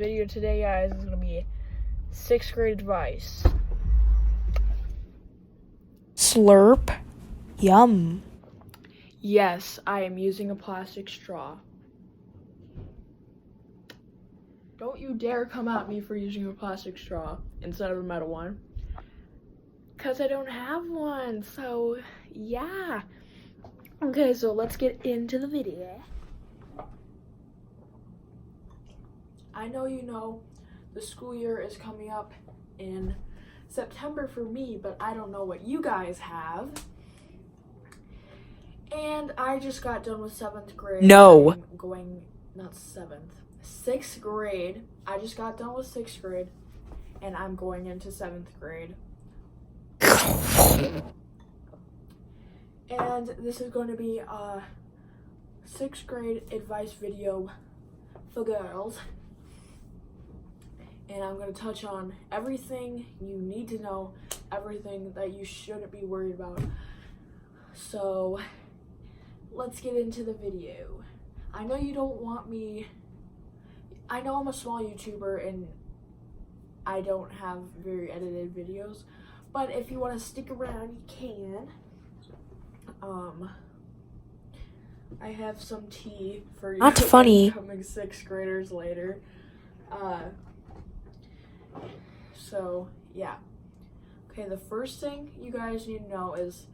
video today, guys, is going to be 6th grade advice. Slurp. Yum. Yes, I am using a plastic straw. Don't you dare come at me for using a plastic straw instead of a metal one. Because I don't have one, so yeah. Okay, so let's get into the video. I know you know the school year is coming up in September for me, but I don't know what you guys have. And I just got done with 7th grade. No. I'm going, not 7th, 6th grade. I just got done with 6th grade, and I'm going into 7th grade. And this is going to be a 6th grade advice video for girls. And I'm going to touch on everything you need to know, everything that you shouldn't be worried about. So, let's get into the video. I know you don't want me, I know I'm a small YouTuber and I don't have very edited videos, but if you want to stick around, you can. I have some tea for you. Not funny. Coming 6th graders later. So, yeah. Okay, the first thing you guys need to know is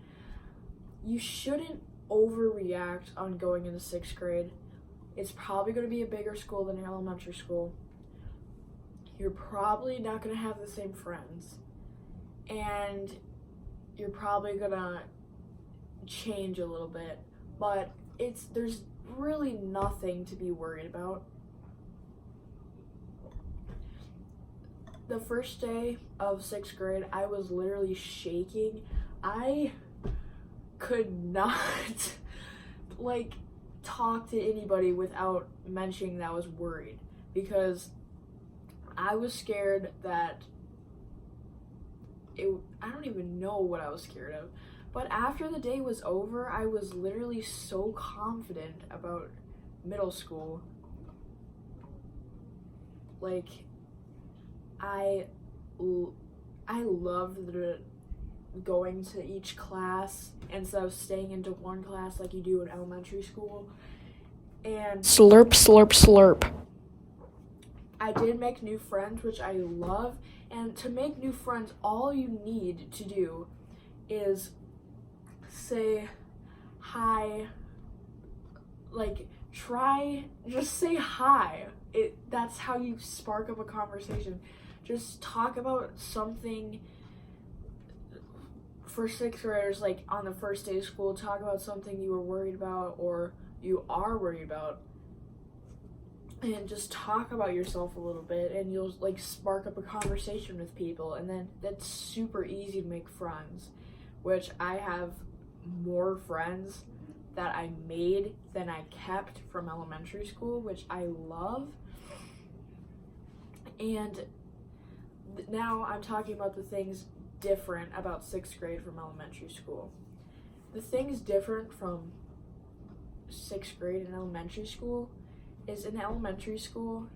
you shouldn't overreact on going into 6th grade. It's probably going to be a bigger school than elementary school. You're probably not going to have the same friends. And you're probably going to change a little bit. But there's really nothing to be worried about. The first day of 6th grade, I was literally shaking. I could not talk to anybody without mentioning that I was worried, because I was scared that I don't even know what I was scared of. But after the day was over, I was literally so confident about middle school. I loved going to each class instead of staying into one class like you do in elementary school. And Slurp, slurp, slurp. I did make new friends, which I love. And to make new friends, all you need to do is say hi. Just say hi. That's how you spark up a conversation. Just talk about something. For 6th graders, on the first day of school, talk about something you were worried about or you are worried about. And just talk about yourself a little bit, and you'll spark up a conversation with people, and then that's super easy to make friends, which I have more friends that I made than I kept from elementary school, which I love. And now I'm talking about the things different about 6th grade from elementary school. The things different from 6th grade and elementary school is in elementary school,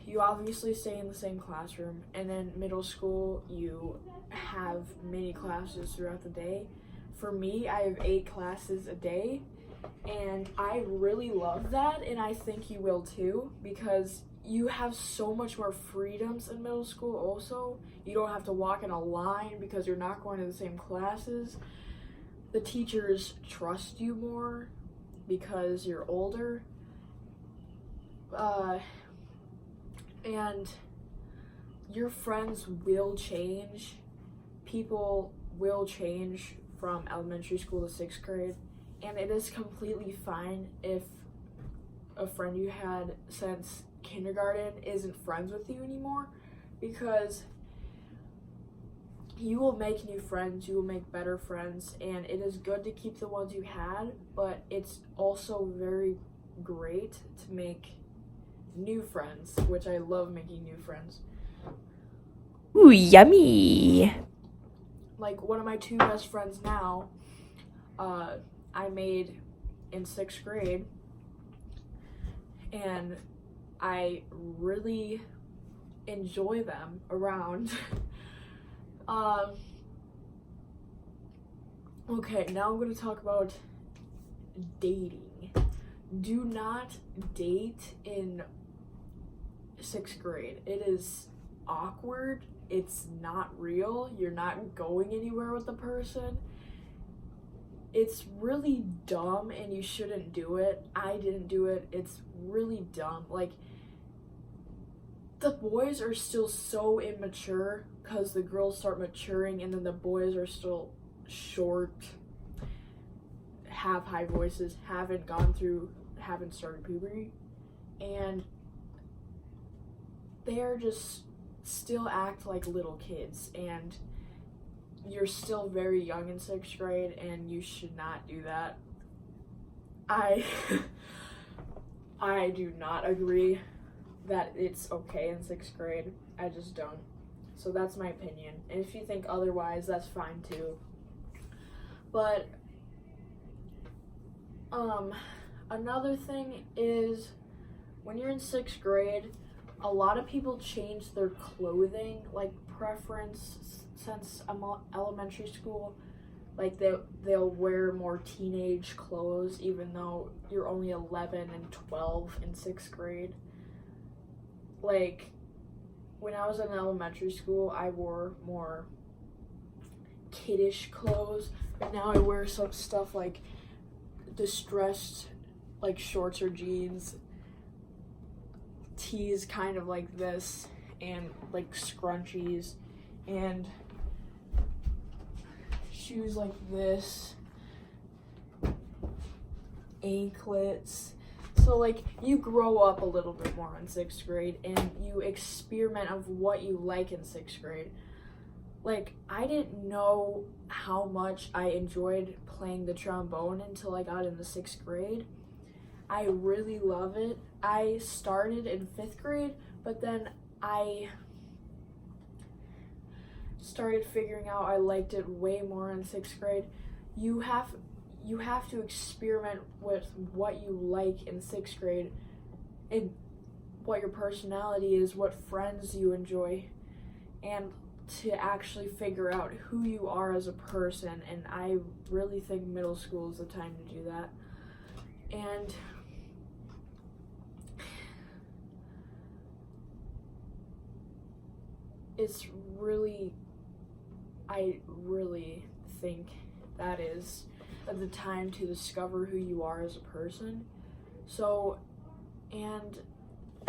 you obviously stay in the same classroom, and then middle school, you have many classes throughout the day. For me, I have 8 classes a day, and I really love that, and I think you will too, because you have so much more freedoms in middle school also. You don't have to walk in a line because you're not going to the same classes. The teachers trust you more because you're older. And your friends will change. People will change from elementary school to 6th grade. And it is completely fine if a friend you had since kindergarten isn't friends with you anymore, because you will make new friends, you will make better friends, and it is good to keep the ones you had, but it's also very great to make new friends, which I love making new friends. Ooh, yummy. One of my 2 best friends now, I made in 6th grade, and I really enjoy them around. Okay, now I'm gonna talk about dating. Do not date in 6th grade. It is awkward. It's not real. You're not going anywhere with the person. It's really dumb and you shouldn't do it. I didn't do it. It's really dumb. Like, the boys are still so immature because the girls start maturing, and then the boys are still short, have high voices, haven't started puberty, and they're just still act like little kids, and you're still very young in 6th grade, and you should not do that. I do not agree that it's okay in 6th grade. I just don't. So that's my opinion. And if you think otherwise, that's fine too. But another thing is, when you're in 6th grade, a lot of people change their clothing like preference since elementary school. Like they'll wear more teenage clothes even though you're only 11 and 12 in 6th grade. Like, when I was in elementary school, I wore more kiddish clothes, but now I wear some stuff like distressed, like shorts or jeans, tees kind of like this, and like scrunchies, and shoes like this, anklets. So like, you grow up a little bit more in 6th grade and you experiment of what you like in 6th grade. Like, I didn't know how much I enjoyed playing the trombone until I got into 6th grade. I really love it. I started in 5th grade, but then I started figuring out I liked it way more in 6th grade. You have to experiment with what you like in 6th grade and what your personality is, what friends you enjoy, and to actually figure out who you are as a person. And I really think middle school is the time to do that. And it's really, I really think that is the time to discover who you are as a person. So, and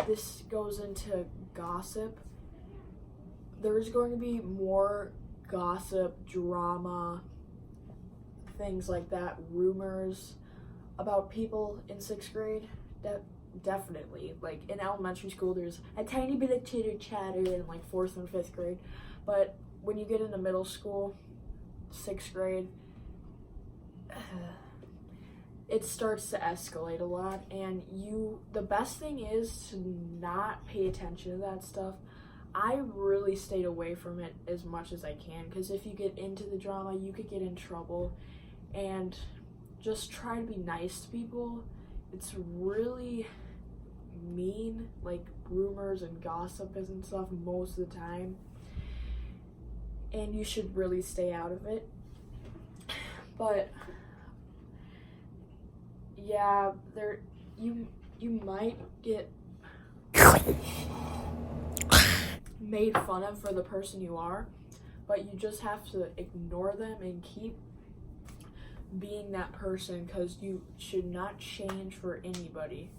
this goes into gossip. There's going to be more gossip, drama, things like that, rumors about people in 6th grade. Definitely. Like, in elementary school, there's a tiny bit of chitter chatter in like 4th and 5th grade, but when you get into middle school, 6th grade, it starts to escalate a lot, and the best thing is to not pay attention to that stuff. I really stayed away from it as much as I can, because if you get into the drama, you could get in trouble. And just try to be nice to people. It's really mean, like rumors and gossip and stuff most of the time, and you should really stay out of it. But yeah, you might get made fun of for the person you are, but you just have to ignore them and keep being that person, because you should not change for anybody.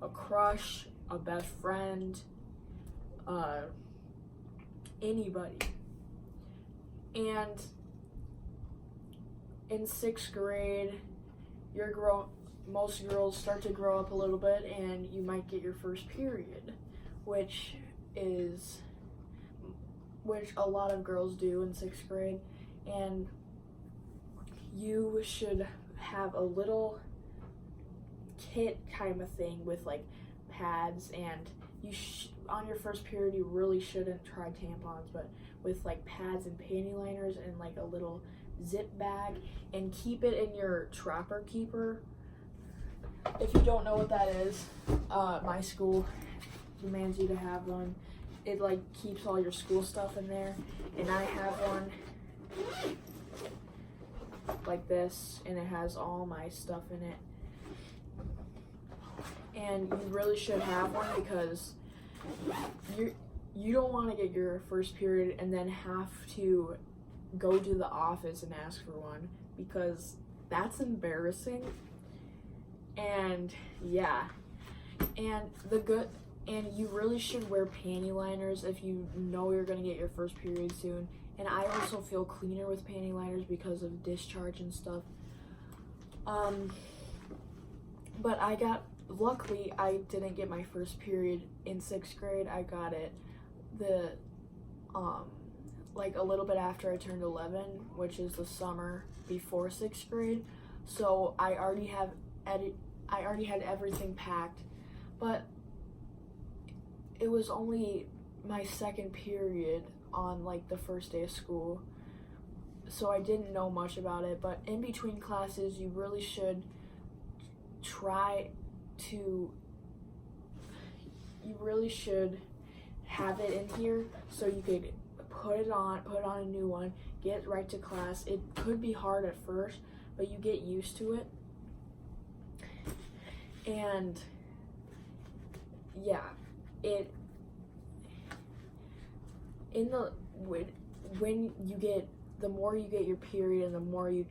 A crush, a best friend, anybody. And in 6th grade, most girls start to grow up a little bit, and you might get your first period, which a lot of girls do in 6th grade, and you should have a little kit kind of thing with like pads, and on your first period you really shouldn't try tampons, but with like pads and panty liners and like a little zip bag, and keep it in your trapper keeper. If you don't know what that is, my school demands you to have one. It like keeps all your school stuff in there, and I have one like this, and it has all my stuff in it. And you really should have one because you don't want to get your first period and then have to go to the office and ask for one, because that's embarrassing. And yeah, and you really should wear panty liners if you know you're gonna get your first period soon. And I also feel cleaner with panty liners because of discharge and stuff. But luckily I didn't get my first period in 6th grade. I got it like a little bit after I turned 11, which is the summer before 6th grade. So I already had everything packed, but it was only my 2nd period on like the first day of school, so I didn't know much about it. But in between classes, you really should have it in here so you could put on a new one, get right to class. It could be hard at first, but you get used to it. And yeah, the more you get your period and the more you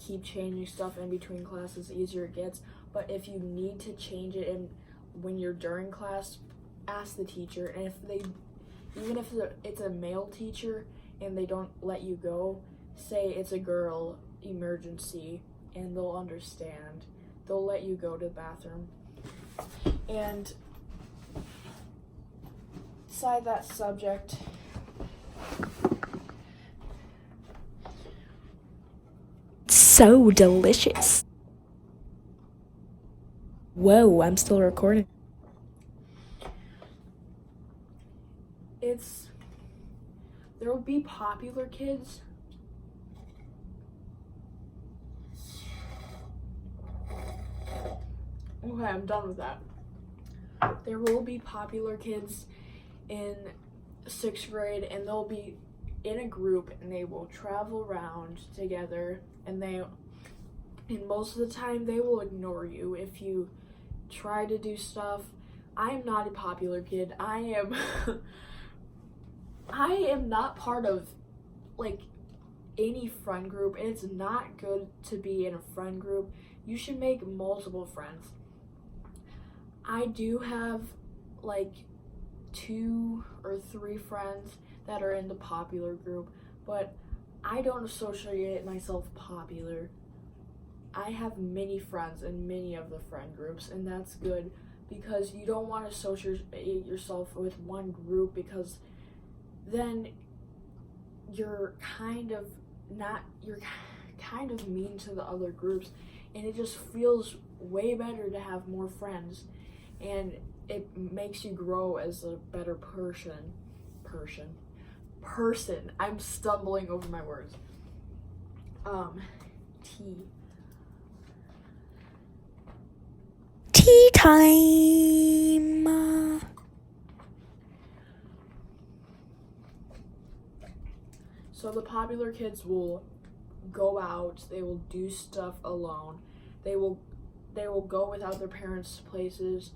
keep changing stuff in between classes, the easier it gets. But if you need to change it when you're during class, ask the teacher. And even if it's a male teacher and they don't let you go, say it's a girl emergency, and they'll understand. They'll let you go to the bathroom. And beside that subject, So delicious. Whoa, I'm still recording. there will be popular kids. Okay, I'm done with that. There will be popular kids in 6th grade, and they'll be in a group, and they will travel around together, and most of the time they will ignore you if you try to do stuff. I am not a popular kid. I am not part of like any friend group, and it's not good to be in a friend group. You should make multiple friends. I do have like 2 or 3 friends that are in the popular group, but I don't associate myself popular. I have many friends in many of the friend groups, and that's good, because you don't want to associate yourself with one group, because then you're kind of mean to the other groups, and it just feels way better to have more friends, and it makes you grow as a better person. I'm stumbling over my words. Tea time. So the popular kids will go out, they will do stuff alone, they will go without their parents places,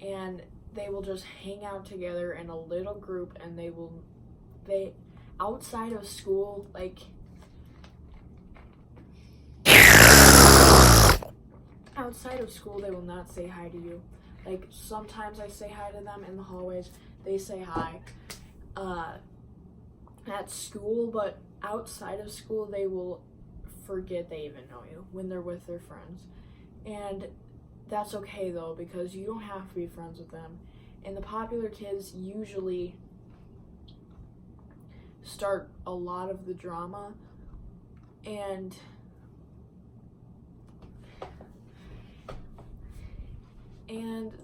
and they will just hang out together in a little group, and they outside of school, like outside of school, they will not say hi to you. Like sometimes I say hi to them in the hallways, they say hi at school, but outside of school they will forget they even know you when they're with their friends. And that's okay though, because you don't have to be friends with them. And the popular kids usually start a lot of the drama, and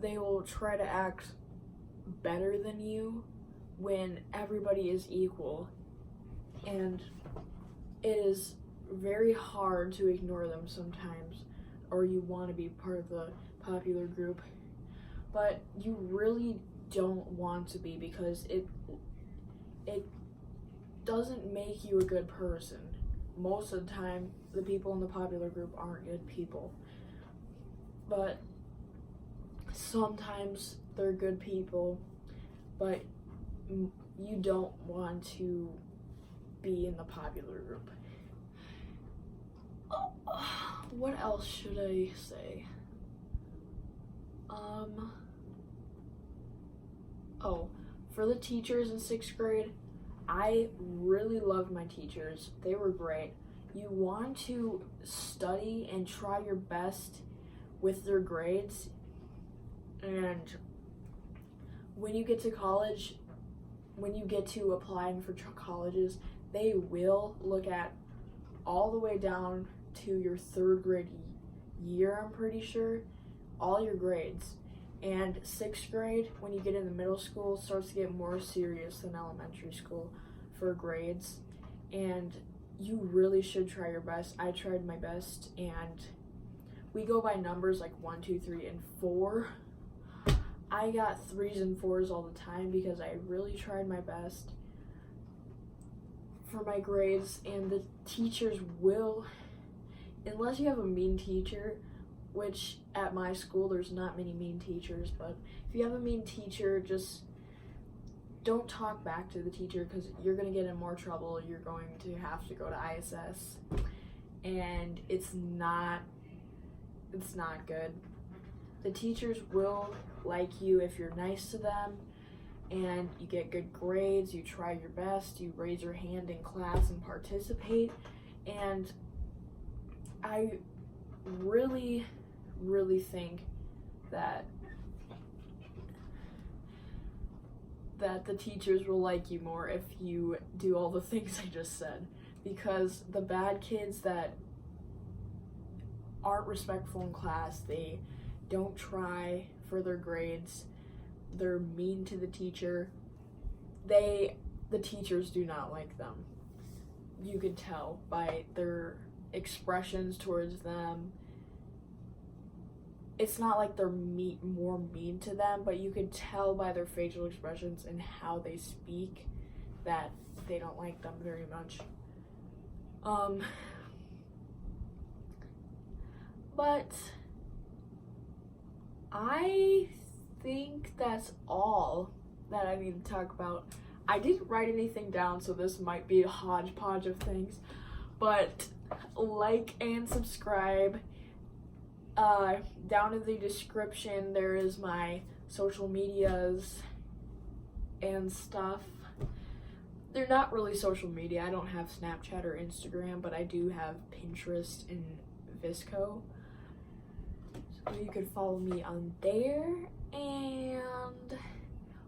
they will try to act better than you when everybody is equal, and it is very hard to ignore them sometimes, or you want to be part of the popular group, but you really don't want to be, because it doesn't make you a good person. Most of the time, the people in the popular group aren't good people, but sometimes they're good people, but you don't want to be in the popular group. What else should I say? For the teachers in 6th grade, I really loved my teachers. They were great. You want to study and try your best with their grades, and when you get to college, when you get to applying for colleges, they will look at all the way down to your 3rd grade year, I'm pretty sure, all your grades. And 6th grade, when you get into middle school, starts to get more serious than elementary school for grades. And you really should try your best. I tried my best, and we go by numbers like 1, 2, 3, and 4. I got 3s and 4s all the time because I really tried my best for my grades. And the teachers will, unless you have a mean teacher, which at my school there's not many mean teachers, but if you have a mean teacher, just don't talk back to the teacher, because you're going to get in more trouble. You're going to have to go to ISS, and it's not good. The teachers will like you if you're nice to them and you get good grades, you try your best, you raise your hand in class and participate. And I really think that the teachers will like you more if you do all the things I just said, because the bad kids that aren't respectful in class, they don't try for their grades, they're mean to the teacher, the teachers do not like them. You can tell by their expressions towards them. It's not like they're more mean to them, but you could tell by their facial expressions and how they speak that they don't like them very much. But I think that's all that I need to talk about. I didn't write anything down, so this might be a hodgepodge of things, but like and subscribe. Down in the description there is my social medias and stuff. They're not really social media. I don't have Snapchat or Instagram, but I do have Pinterest and VSCO. So you could follow me on there, and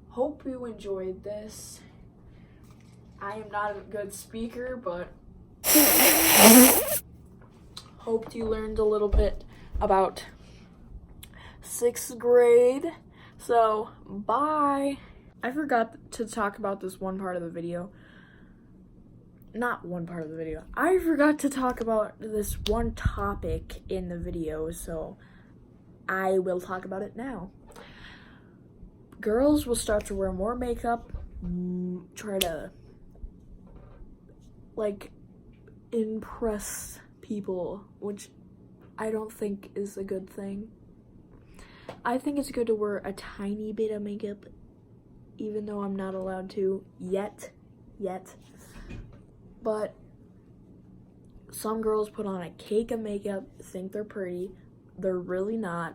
hope you enjoyed this. I am not a good speaker, but hoped you learned a little bit about 6th grade. So, bye. I forgot to talk about this one part of the video. Not one part of the video. I forgot to talk about this one topic in the video, so I will talk about it now. Girls will start to wear more makeup, try to, like, impress people, which I don't think is a good thing. I think it's good to wear a tiny bit of makeup, even though I'm not allowed to yet. But some girls put on a cake of makeup, think they're pretty. They're really not.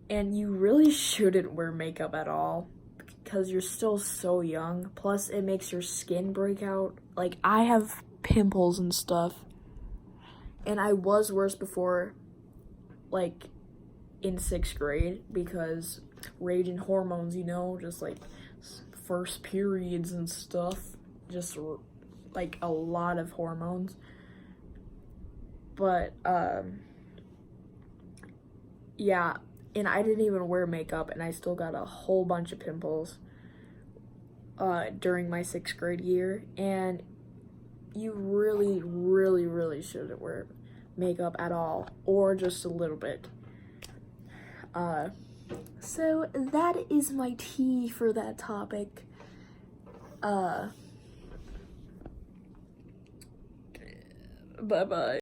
And you really shouldn't wear makeup at all, because you're still so young. Plus, it makes your skin break out. Like, I have pimples and stuff. And I was worse before, like, in 6th grade, because raging hormones, just like first periods and stuff, just like a lot of hormones. But, yeah, and I didn't even wear makeup, and I still got a whole bunch of pimples during my 6th grade year, and you really shouldn't wear makeup at all, or just a little bit. So that is my tea for that topic. Bye-bye.